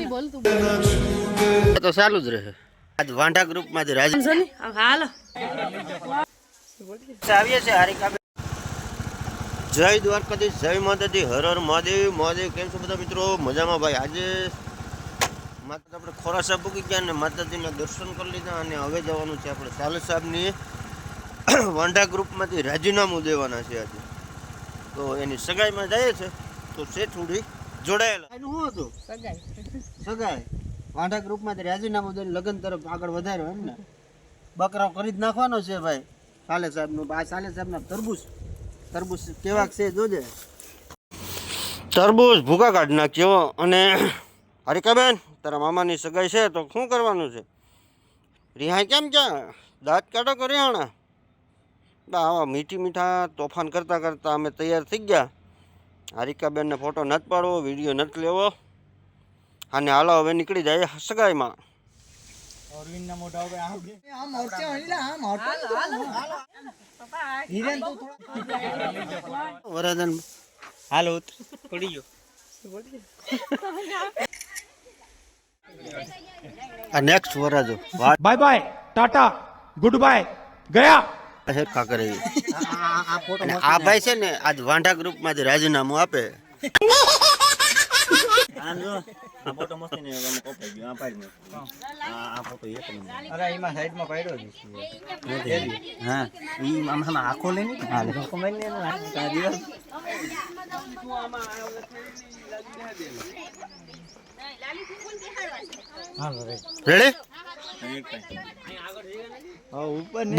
તો ચાલુ જ રહે. આજ વાંઢા ગ્રુપ માંથી રાજ હાલો આવીએ છે હારિકા. જય દ્વારકાધીશ, જય માતાજી, હર હર મહાદેવ. મહાદેવ કેમ છો બધા મિત્રો? મજામાં ભાઈ. આજે માતા આપણે ખોરાસા પૂકી ગયા ને માતાજીના દર્શન કરી લીધા અને હવે જવાનું છે આપણે સાલે સાહેબની વાંઢા ગ્રુપમાંથી રાજીનામું દેવાના છે આજે. તો એની સગાઈમાં જાય છે તો છે થોડી જોડાયેલા. એનું શું હતું? સગાઈ વાંઢા ગ્રુપમાંથી રાજીનામું દઈને લગ્ન તરફ આગળ વધાર્યો એમ ને. બકરાઓ કરી જ નાખવાનો છે ભાઈ સાલે સાહેબનું. આ સાલે સાહેબના તરબૂચ કેવા છે જોજે. તરબૂચ ભૂકા કાઢી નાખ્યો. અને હરિકાબેન તારા મામાની સગાઈ છે તો શું કરવાનું છે? રિહાઈ કેમ ક્યાં દાંત કાઢો કરો રિહાણા? આવા મીઠા તોફાન કરતાં કરતાં અમે તૈયાર થઈ ગયા. હારિકાબેનને ફોટો નથી પાડવો, વિડીયો નથી લેવો અને હાલો હવે નીકળી જાય સગાઈમાં. વરાદન હાલો પડી ગયો. આ નેક્સ્ટ વરાજો bye bye tata goodbye ગયા. આ ભાઈ છે ને આજ વાંઢા ગ્રુપ માંથી રાજીનામું આપે. રેડી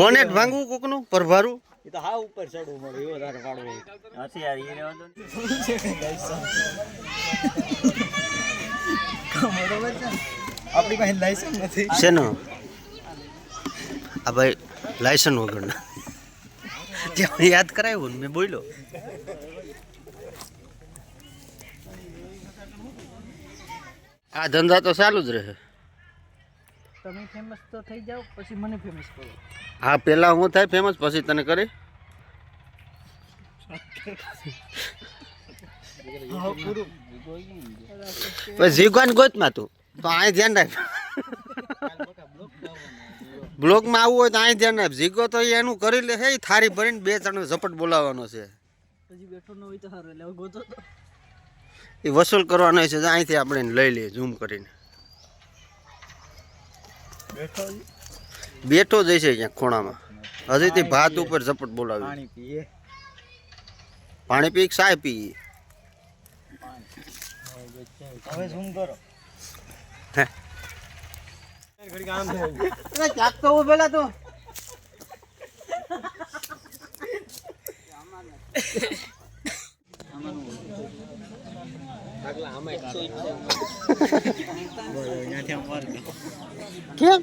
બોનેટ ભાંગવું કોકનું પરભારું. એ તો હા ઉપર ચડવું મળે એવો તારે પાડવો નથી યાર. એ રહેવા દો આપણી પાસે લાયસન્સ નથી. શેનો? આ ભાઈ લાયસન્સ વગરના યાદ કરાવ્યું ને મેં બોલ્યો. આ ધંધા તો ચાલુ જ રહે. તમે ફેમસ તો થઈ જાવ પછી મને ફેમસ કરો. હા પેલા હું થાય ફેમસ પછી તને કરી. જીગવાન ગોતમાં તું તો અહીં ધ્યાન રાખ. બ્લોગમાં આવવું હોય તો અહીં ધ્યાન રાખ. જીગો તો એનું કરી લે. હે થારી ભરીને 2 જણ ઝપટ બોલાવવાનો છે. પછી બેઠો ન હોય તો સારું એટલે ગોતો તો એ વસૂલ કરવાનો છે. અહીંથી આપણે લઈ લઈએ ઝૂમ કરીને. બેઠો જ છે ક્યાંક ખૂણામાં. હજી તે ભાત ઉપર ઝપટ બોલાવી. પાણી પી સાય પી. હવે ઝૂમ કરો. ક્યાંક તો પેલા તો કેમ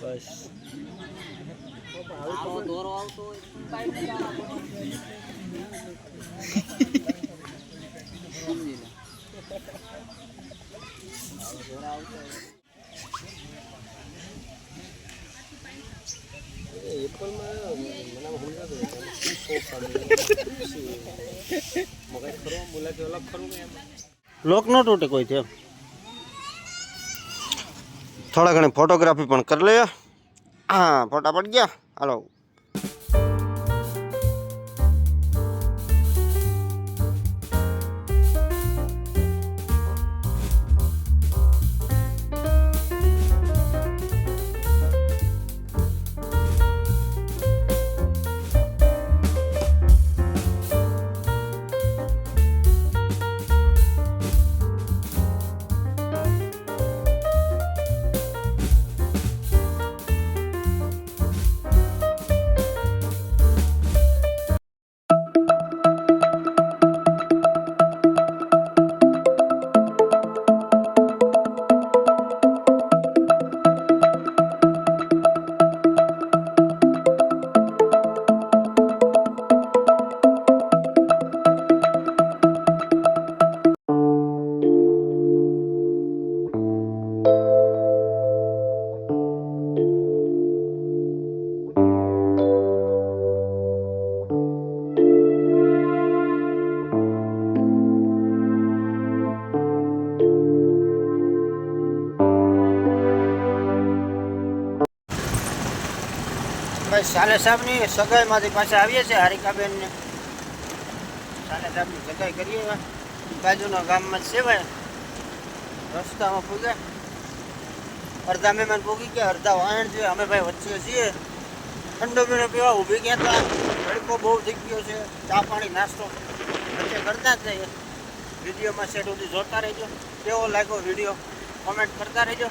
બસ દોરો આવતો હોય લોક નો તૂટે કોઈ છે. થોડા ઘણી ફોટોગ્રાફી પણ કરી લે. હા ફોટા પડી ગયા. હાલો સાલે સાહેબની સગાઈમાંથી પાછા આવીએ છીએ હારિકાબેનને સાલે સાહેબની સગાઈ કરીએ હવે. બાજુના ગામમાં જ સેવાય રસ્તામાં પૂગ્યા અડધા મહેમાન પૂગી ગયા અડધા વાહણ છે અમે ભાઈ વચ્ચે છીએ ઠંડો પીણો પીવા ઊભી ગયા હતા તડકો બહુ થઈ ગયો છે ચા પાણી નાસ્તો વચ્ચે કરતા જ જઈએ વિડીયોમાં સેટ સુધી જોતા રહેજો કેવો લાગ્યો વિડીયો કોમેન્ટ કરતા રહેજો